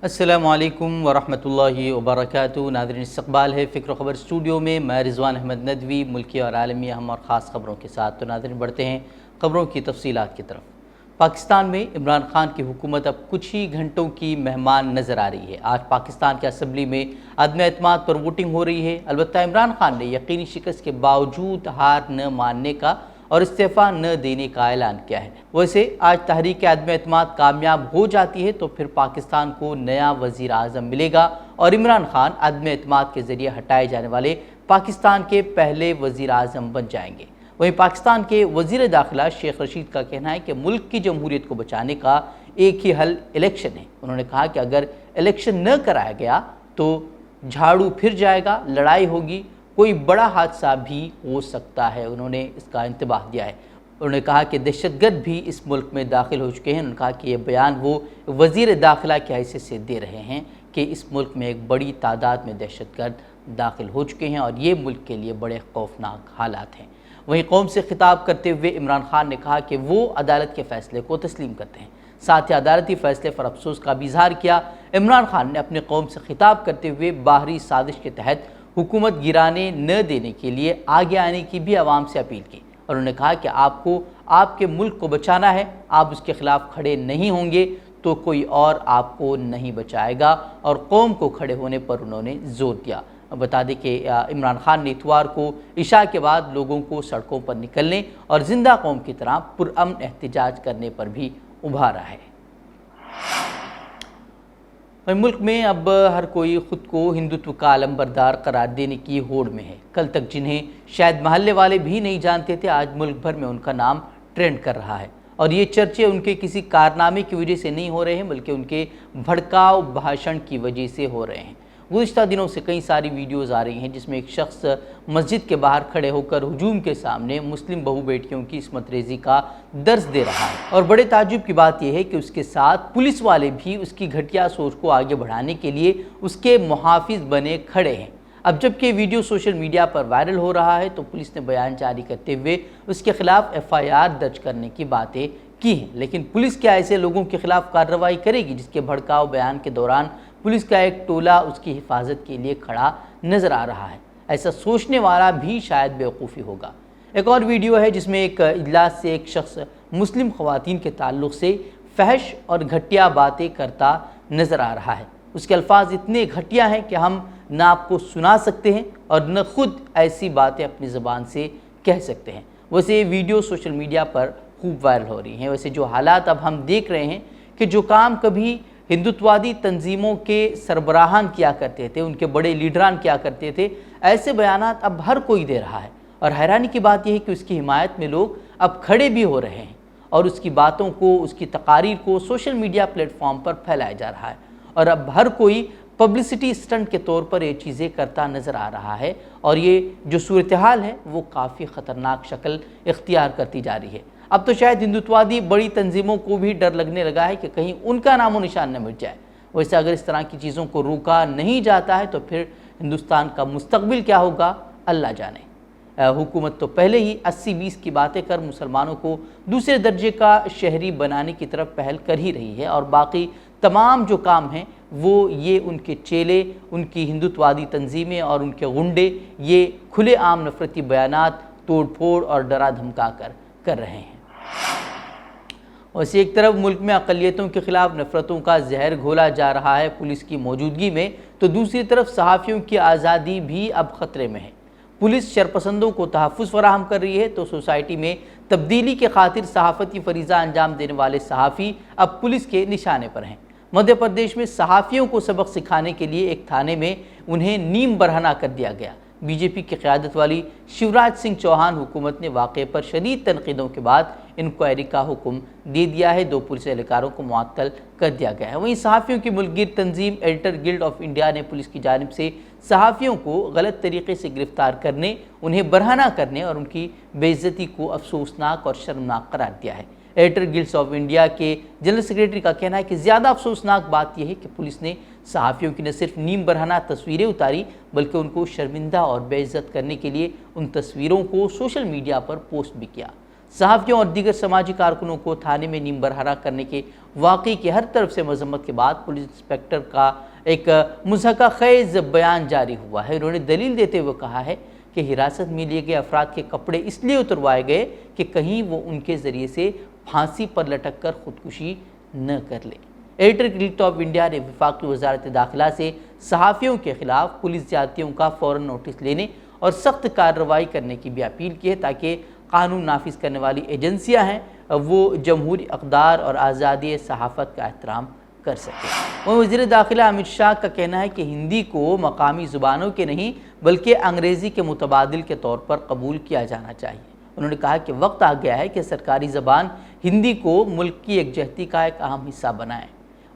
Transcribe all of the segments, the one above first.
السلام علیکم ورحمۃ اللہ وبرکاتہ۔ ناظرین، استقبال ہے فکر و خبر اسٹوڈیو میں، میں رضوان احمد ندوی ملکی اور عالمی اہم اور خاص خبروں کے ساتھ۔ تو ناظرین، بڑھتے ہیں خبروں کی تفصیلات کی طرف۔ پاکستان میں عمران خان کی حکومت اب کچھ ہی گھنٹوں کی مہمان نظر آ رہی ہے۔ آج پاکستان کی اسمبلی میں عدم اعتماد پر ووٹنگ ہو رہی ہے۔ البتہ عمران خان نے یقینی شکست کے باوجود ہار نہ ماننے کا اور استعفیٰ نہ دینے کا اعلان کیا ہے۔ ویسے آج تحریک عدم اعتماد کامیاب ہو جاتی ہے تو پھر پاکستان کو نیا وزیر اعظم ملے گا اور عمران خان عدم اعتماد کے ذریعے ہٹائے جانے والے پاکستان کے پہلے وزیر اعظم بن جائیں گے۔ وہیں پاکستان کے وزیر داخلہ شیخ رشید کا کہنا ہے کہ ملک کی جمہوریت کو بچانے کا ایک ہی حل الیکشن ہے۔ انہوں نے کہا کہ اگر الیکشن نہ کرایا گیا تو جھاڑو پھر جائے گا، لڑائی ہوگی، کوئی بڑا حادثہ بھی ہو سکتا ہے۔ انہوں نے اس کا انتباہ دیا ہے۔ انہوں نے کہا کہ دہشت گرد بھی اس ملک میں داخل ہو چکے ہیں۔ انہوں نے کہا کہ یہ بیان وہ وزیر داخلہ کی حیثیت سے دے رہے ہیں کہ اس ملک میں ایک بڑی تعداد میں دہشت گرد داخل ہو چکے ہیں اور یہ ملک کے لیے بڑے خوفناک حالات ہیں۔ وہیں قوم سے خطاب کرتے ہوئے عمران خان نے کہا کہ وہ عدالت کے فیصلے کو تسلیم کرتے ہیں، ساتھ ہی عدالتی فیصلے پر افسوس کا بھی اظہار کیا۔ عمران خان نے اپنے قوم سے خطاب کرتے ہوئے باہری سازش کے تحت حکومت گرانے نہ دینے کے لیے آگے آنے کی بھی عوام سے اپیل کی اور انہوں نے کہا کہ آپ کو آپ کے ملک کو بچانا ہے، آپ اس کے خلاف کھڑے نہیں ہوں گے تو کوئی اور آپ کو نہیں بچائے گا، اور قوم کو کھڑے ہونے پر انہوں نے زور دیا۔ بتا دیں کہ عمران خان نے اتوار کو عشاء کے بعد لوگوں کو سڑکوں پر نکلنے اور زندہ قوم کی طرح پرامن احتجاج کرنے پر بھی ابھارا ہے۔ ملک میں اب ہر کوئی خود کو ہندوتو کا علم بردار قرار دینے کی ہوڑ میں ہے۔ کل تک جنہیں شاید محلے والے بھی نہیں جانتے تھے، آج ملک بھر میں ان کا نام ٹرینڈ کر رہا ہے، اور یہ چرچے ان کے کسی کارنامے کی وجہ سے نہیں ہو رہے ہیں بلکہ ان کے بھڑکاؤ بھاشن کی وجہ سے ہو رہے ہیں۔ گزشتہ دنوں سے کئی ساری ویڈیوز آ رہی ہیں جس میں ایک شخص مسجد کے باہر کھڑے ہو کر ہجوم کے سامنے مسلم بہو بیٹیوں کی عصمت ریزی کا درس دے رہا ہے، اور بڑے تعجب کی بات یہ ہے کہ اس کے ساتھ پولیس والے بھی اس کی گھٹیا سوچ کو آگے بڑھانے کے لیے اس کے محافظ بنے کھڑے ہیں۔ اب جب کہ ویڈیو سوشل میڈیا پر وائرل ہو رہا ہے تو پولیس نے بیان جاری کرتے ہوئے اس کے خلاف FIR درج کرنے کی باتیں کی ہیں، لیکن پولیس کیا ایسے لوگوں کے خلاف کارروائی کرے گی جس کے بھڑکاؤ بیان کے دوران پولیس کا ایک ٹولہ اس کی حفاظت کے لیے کھڑا نظر آ رہا ہے؟ ایسا سوچنے والا بھی شاید بیوقوفی ہوگا۔ ایک اور ویڈیو ہے جس میں ایک اجلاس سے ایک شخص مسلم خواتین کے تعلق سے فحش اور گھٹیا باتیں کرتا نظر آ رہا ہے۔ اس کے الفاظ اتنے گھٹیا ہیں کہ ہم نہ آپ کو سنا سکتے ہیں اور نہ خود ایسی باتیں اپنی زبان سے کہہ سکتے ہیں۔ ویسے یہ ویڈیو سوشل میڈیا پر خوب وائرل ہو رہی ہیں۔ ویسے جو حالات اب ہم دیکھ رہے ہیں کہ جو کام کبھی ہندوتوادی تنظیموں کے سربراہان کیا کرتے تھے، ان کے بڑے لیڈران کیا کرتے تھے، ایسے بیانات اب ہر کوئی دے رہا ہے، اور حیرانی کی بات یہ ہے کہ اس کی حمایت میں لوگ اب کھڑے بھی ہو رہے ہیں اور اس کی باتوں کو، اس کی تقاریر کو سوشل میڈیا پلیٹ فارم پر پھیلایا جا رہا ہے، اور اب ہر کوئی پبلسٹی اسٹنٹ کے طور پر یہ چیزیں کرتا نظر آ رہا ہے، اور یہ جو صورتحال ہے وہ کافی خطرناک شکل اختیار کرتی جا رہی ہے۔ اب تو شاید ہندوتوادی بڑی تنظیموں کو بھی ڈر لگنے لگا ہے کہ کہیں ان کا نام و نشان نہ مٹ جائے۔ ویسے اگر اس طرح کی چیزوں کو روکا نہیں جاتا ہے تو پھر ہندوستان کا مستقبل کیا ہوگا اللہ جانے۔ حکومت تو پہلے ہی 80-20 کی باتیں کر مسلمانوں کو دوسرے درجے کا شہری بنانے کی طرف پہل کر ہی رہی ہے، اور باقی تمام جو کام ہیں وہ یہ ان کے چیلے، ان کی ہندوتوادی تنظیمیں اور ان کے غنڈے یہ کھلے عام نفرتی بیانات توڑ پھوڑ اور ڈرا دھمکا کر رہے ہیں۔ ویسے ایک طرف ملک میں اقلیتوں کے خلاف نفرتوں کا زہر گھولا جا رہا ہے پولیس کی موجودگی میں، تو دوسری طرف صحافیوں کی آزادی بھی اب خطرے میں ہے۔ پولیس شرپسندوں کو تحفظ فراہم کر رہی ہے تو سوسائٹی میں تبدیلی کے خاطر صحافتی فریضہ انجام دینے والے صحافی اب پولیس کے نشانے پر ہیں۔ مدھیہ پردیش میں صحافیوں کو سبق سکھانے کے لیے ایک تھانے میں انہیں نیم برہنہ کر دیا گیا۔ BJP کی قیادت والی شیوراج سنگھ چوہان حکومت نے واقعے پر شدید تنقیدوں کے بعد انکوائری کا حکم دے دیا ہے۔ 2 پولیس اہلکاروں کو معطل کر دیا گیا ہے۔ وہیں صحافیوں کی ملک گیر تنظیم ایڈیٹر گلڈ آف انڈیا نے پولیس کی جانب سے صحافیوں کو غلط طریقے سے گرفتار کرنے، انہیں برہنہ کرنے اور ان کی بے عزتی کو افسوسناک اور شرمناک قرار دیا ہے۔ ایڈیٹر گلڈز آف انڈیا کے جنرل سیکریٹری کا کہنا ہے کہ زیادہ افسوسناک بات یہ ہے کہ پولیس نے صحافیوں کی نہ صرف نیم برہنہ تصویریں اتاری بلکہ ان کو شرمندہ اور بے عزت کرنے کے لیے ان تصویروں کو سوشل میڈیا پر پوسٹ بھی کیا۔ صحافیوں اور دیگر سماجی کارکنوں کو تھانے میں نیم برہنہ کرنے کے واقعے کی ہر طرف سے مذمت کے بعد پولیس انسپکٹر کا ایک مضحکہ خیز بیان جاری ہوا ہے۔ انہوں نے دلیل دیتے ہوئے کہا ہے کہ حراست میں لیے گئے افراد کے کپڑے اس لیے اتروائے گئے کہ کہیں وہ ان کے ذریعے سے پھانسی پر لٹک کر خودکشی نہ کر لے۔ ایڈیٹر گلڈ آف انڈیا نے وفاقی وزارت داخلہ سے صحافیوں کے خلاف پولیس زیادتیوں کا فوراً نوٹس لینے اور سخت کارروائی کرنے کی بھی اپیل کی ہے تاکہ قانون نافذ کرنے والی ایجنسیاں ہیں وہ جمہوری اقدار اور آزادی صحافت کا احترام کر سکیں۔ وزیر داخلہ امت شاہ کا کہنا ہے کہ ہندی کو مقامی زبانوں کے نہیں بلکہ انگریزی کے متبادل کے طور پر قبول کیا جانا چاہیے۔ انہوں نے کہا کہ وقت آ گیا ہے کہ سرکاری زبان ہندی کو ملک کی یکجہتی کا ایک اہم حصہ بنائیں۔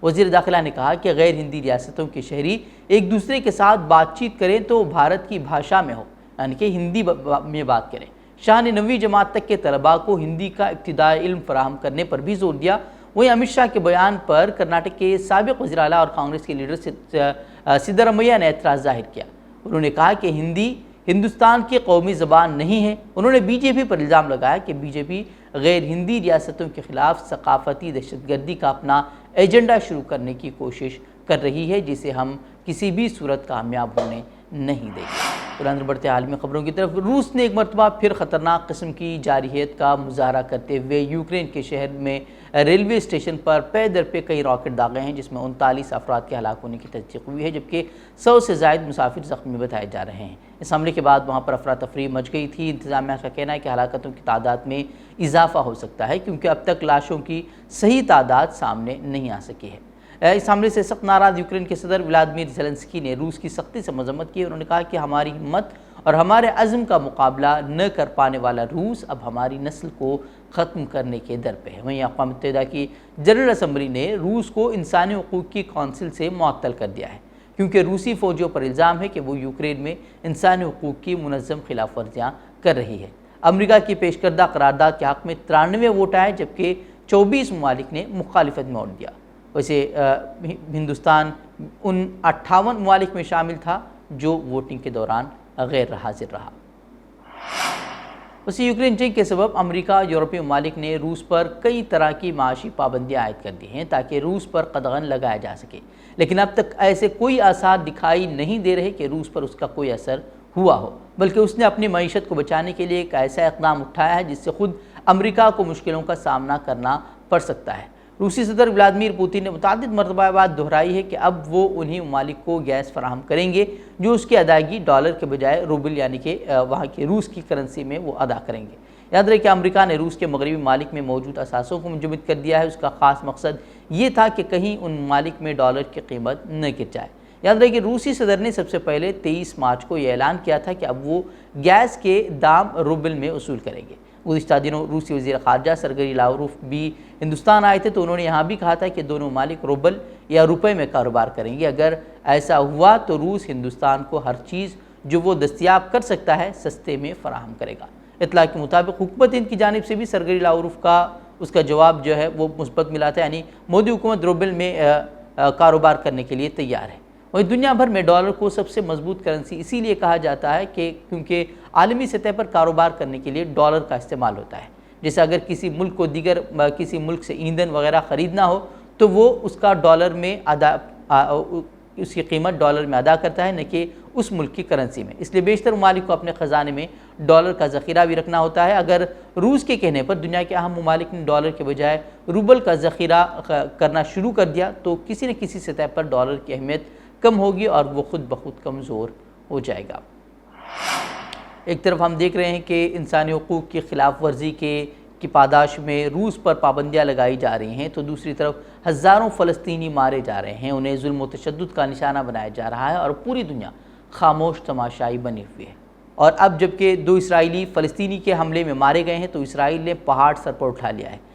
وزیر داخلہ نے کہا کہ غیر ہندی ریاستوں کے شہری ایک دوسرے کے ساتھ بات چیت کریں تو بھارت کی بھاشا میں ہو، یعنی کہ ہندی میں بات کریں۔ شاہ نے 9ویں جماعت تک کے طلباء کو ہندی کا ابتدائی علم فراہم کرنے پر بھی زور دیا۔ وہیں امت شاہ کے بیان پر کرناٹک کے سابق وزیر اعلیٰ اور کانگریس کے لیڈر سدھارمیہ نے اعتراض ظاہر کیا۔ انہوں نے کہا کہ ہندی ہندوستان کی قومی زبان نہیں ہے۔ انہوں نے بی جے پی پر الزام لگایا کہ بی جے پی غیر ہندی ریاستوں کے خلاف ثقافتی دہشت گردی کا اپنا ایجنڈا شروع کرنے کی کوشش کر رہی ہے جسے ہم کسی بھی صورت کامیاب ہونے نہیں دیں گے۔ اندر بڑھتے عالمی خبروں کی طرف، روس نے ایک مرتبہ پھر خطرناک قسم کی جارحیت کا مظاہرہ کرتے ہوئے یوکرین کے شہر میں ریلوے اسٹیشن پر پے در پہ کئی راکٹ داغے ہیں جس میں 39 افراد کے ہلاک ہونے کی تصدیق ہوئی ہے جبکہ 100 سے زائد مسافر زخمی بتائے جا رہے ہیں۔ اس حملے کے بعد وہاں پر افراتفری مچ گئی تھی۔ انتظامیہ کا کہنا ہے کہ ہلاکتوں کی تعداد میں اضافہ ہو سکتا ہے کیونکہ اب تک لاشوں کی صحیح تعداد سامنے نہیں آ سکی ہے۔ اس حملے سے سخت ناراض یوکرین کے صدر ولادیمیر زیلنسکی نے روس کی سختی سے مذمت کی۔ انہوں نے کہا کہ ہماری ہمت اور ہمارے عزم کا مقابلہ نہ کر پانے والا روس اب ہماری نسل کو ختم کرنے کے در پہ ہے۔ وہیں اقوام متحدہ کی جنرل اسمبلی نے روس کو انسانی حقوق کی کونسل سے معطل کر دیا ہے کیونکہ روسی فوجیوں پر الزام ہے کہ وہ یوکرین میں انسانی حقوق کی منظم خلاف ورزیاں کر رہی ہے۔ امریکہ کی پیش کردہ قرارداد کے حق میں 93 ووٹ آئے جبکہ 24 ممالک نے مخالفت میں ووٹ دیا۔ ویسے ہندوستان ان 58 ممالک میں شامل تھا جو ووٹنگ کے دوران غیر حاضر رہا۔ ویسے یوکرین جنگ کے سبب امریکہ اور یورپی ممالک نے روس پر کئی طرح کی معاشی پابندیاں عائد کر دی ہیں تاکہ روس پر قدغن لگایا جا سکے، لیکن اب تک ایسے کوئی آثار دکھائی نہیں دے رہے کہ روس پر اس کا کوئی اثر ہوا ہو، بلکہ اس نے اپنی معیشت کو بچانے کے لیے ایک ایسا اقدام اٹھایا ہے جس سے خود امریکہ کو مشکلوں کا سامنا کرنا پڑ سکتا ہے۔ روسی صدر ولادیمیر پوتن نے متعدد مرتبہ بات دہرائی ہے کہ اب وہ انہی ممالک کو گیس فراہم کریں گے جو اس کی ادائیگی ڈالر کے بجائے روبل یعنی کہ وہاں کے روس کی کرنسی میں وہ ادا کریں گے۔ یاد رہے کہ امریکہ نے روس کے مغربی ممالک میں موجود اثاثوں کو منجمد کر دیا ہے۔ اس کا خاص مقصد یہ تھا کہ کہیں ان ممالک میں ڈالر کی قیمت نہ گر جائے۔ یاد رہے کہ روسی صدر نے سب سے پہلے 23 مارچ کو یہ اعلان کیا تھا کہ اب وہ گیس کے دام روبل میں وصول کریں گے۔ گزشتہ دنوں روسی وزیر خارجہ سرگئی لاوروف بھی ہندوستان آئے تھے تو انہوں نے یہاں بھی کہا تھا کہ دونوں ممالک روبل یا روپے میں کاروبار کریں گے۔ اگر ایسا ہوا تو روس ہندوستان کو ہر چیز جو وہ دستیاب کر سکتا ہے سستے میں فراہم کرے گا۔ اطلاع کے مطابق حکومت ہند کی جانب سے بھی سرگئی لاوروف کا اس کا جواب جو ہے وہ مثبت ملا تھا، یعنی مودی حکومت روبل میں کاروبار کرنے کے لیے تیار ہے۔ وہیں دنیا بھر میں ڈالر کو سب سے مضبوط کرنسی اسی لیے کہا جاتا ہے کہ کیونکہ عالمی سطح پر کاروبار کرنے کے لیے ڈالر کا استعمال ہوتا ہے۔ جیسے اگر کسی ملک کو دیگر کسی ملک سے ایندھن وغیرہ خریدنا ہو تو وہ اس کا ڈالر میں اس کی قیمت ڈالر میں ادا کرتا ہے نہ کہ اس ملک کی کرنسی میں۔ اس لیے بیشتر ممالک کو اپنے خزانے میں ڈالر کا ذخیرہ بھی رکھنا ہوتا ہے۔ اگر روس کے کہنے پر دنیا کے اہم ممالک نے ڈالر کے بجائے روبل کا ذخیرہ کرنا شروع کر دیا تو کسی نہ کسی سطح پر ڈالر کی اہمیت کم ہوگی اور وہ خود بخود کمزور ہو جائے گا۔ ایک طرف ہم دیکھ رہے ہیں کہ انسانی حقوق کی خلاف ورزی کی پاداش میں روس پر پابندیاں لگائی جا رہی ہیں تو دوسری طرف ہزاروں فلسطینی مارے جا رہے ہیں، انہیں ظلم و تشدد کا نشانہ بنایا جا رہا ہے اور پوری دنیا خاموش تماشائی بنی ہوئی ہے۔ اور اب جبکہ 2 اسرائیلی فلسطینی کے حملے میں مارے گئے ہیں تو اسرائیل نے پہاڑ سر پر اٹھا لیا ہے۔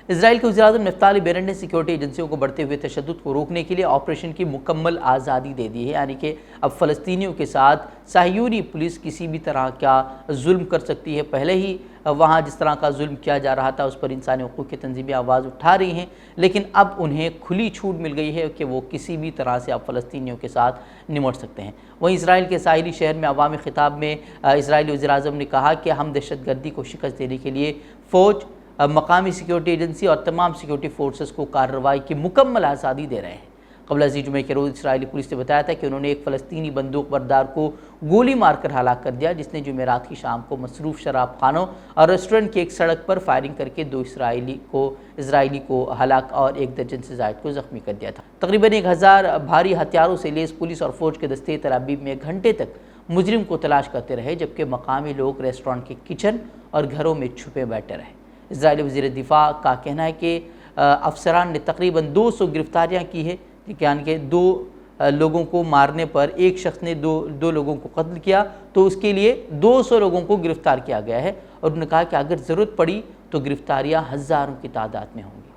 اسرائیل کے وزیراعظم نفتالی بینٹ نے سیکیورٹی ایجنسیوں کو بڑھتے ہوئے تشدد کو روکنے کے لیے آپریشن کی مکمل آزادی دے دی ہے، یعنی کہ اب فلسطینیوں کے ساتھ صہیونی پولیس کسی بھی طرح کا ظلم کر سکتی ہے۔ پہلے ہی وہاں جس طرح کا ظلم کیا جا رہا تھا اس پر انسانی حقوق کی تنظیمیں آواز اٹھا رہی ہیں، لیکن اب انہیں کھلی چھوٹ مل گئی ہے کہ وہ کسی بھی طرح سے اب فلسطینیوں کے ساتھ نمٹ سکتے ہیں۔ وہیں اسرائیل کے ساحلی شہر میں عوامی خطاب میں اسرائیلی وزیر اعظم نے کہا کہ ہم دہشت گردی کو شکست دینے کے لیے فوج، مقامی سیکیورٹی ایجنسی اور تمام سیکیورٹی فورسز کو کارروائی کی مکمل آزادی دے رہے ہیں۔ قبل ازیں جمعے کے روز اسرائیلی پولیس نے بتایا تھا کہ انہوں نے ایک فلسطینی بندوق بردار کو گولی مار کر ہلاک کر دیا، جس نے جمعرات کی شام کو مصروف شراب خانوں اور ریسٹورنٹ کی ایک سڑک پر فائرنگ کر کے 2 اسرائیلی کو ہلاک اور 1 درجن سے زائد کو زخمی کر دیا تھا۔ تقریباً 1000 بھاری ہتھیاروں سے لیس پولیس اور فوج کے دستے تل ابیب میں گھنٹے تک مجرم کو تلاش کرتے رہے، جبکہ مقامی لوگ ریسٹورنٹ کے کچن اور گھروں میں چھپے بیٹھے رہے۔ اسرائیلی وزیر دفاع کا کہنا ہے کہ افسران نے تقریباً 200 گرفتاریاں کی ہیں، یعنی کہ 2 لوگوں کو مارنے پر ایک شخص نے دو لوگوں کو قتل کیا، تو اس کے لیے 200 لوگوں کو گرفتار کیا گیا ہے، اور انہوں نے کہا کہ اگر ضرورت پڑی تو گرفتاریاں ہزاروں کی تعداد میں ہوں گی۔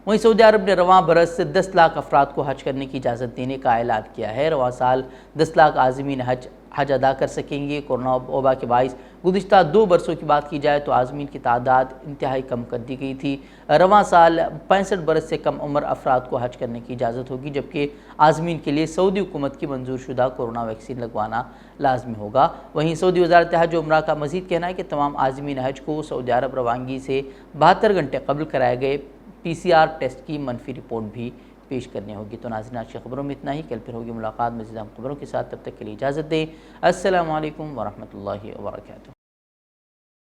وہیں سعودی عرب نے رواں برس 10 لاکھ افراد کو حج کرنے کی اجازت دینے کا اعلان کیا ہے۔ رواں سال 10 لاکھ عازمین حج ادا کر سکیں گے۔ کورونا وبا کے باعث گزشتہ 2 برسوں کی بات کی جائے تو عازمین کی تعداد انتہائی کم کر دی گئی تھی۔ رواں سال 65 برس سے کم عمر افراد کو حج کرنے کی اجازت ہوگی، جبکہ عازمین کے لیے سعودی حکومت کی منظور شدہ کورونا ویکسین لگوانا لازمی ہوگا۔ وہیں سعودی وزارت حج و عمرہ کا مزید کہنا ہے کہ تمام عازمین حج کو سعودی عرب روانگی سے 72 گھنٹے قبل کرائے گئے PCR ٹیسٹ کی منفی رپورٹ بھی پیش کرنی ہوگی۔ تو ناظرین، آج کی خبروں میں اتنا ہی، کل پھر ہوگی ملاقات مزید اہم خبروں کے ساتھ، تب تک کے لیے اجازت دیں۔ السلام علیکم ورحمۃ اللہ وبرکاتہ۔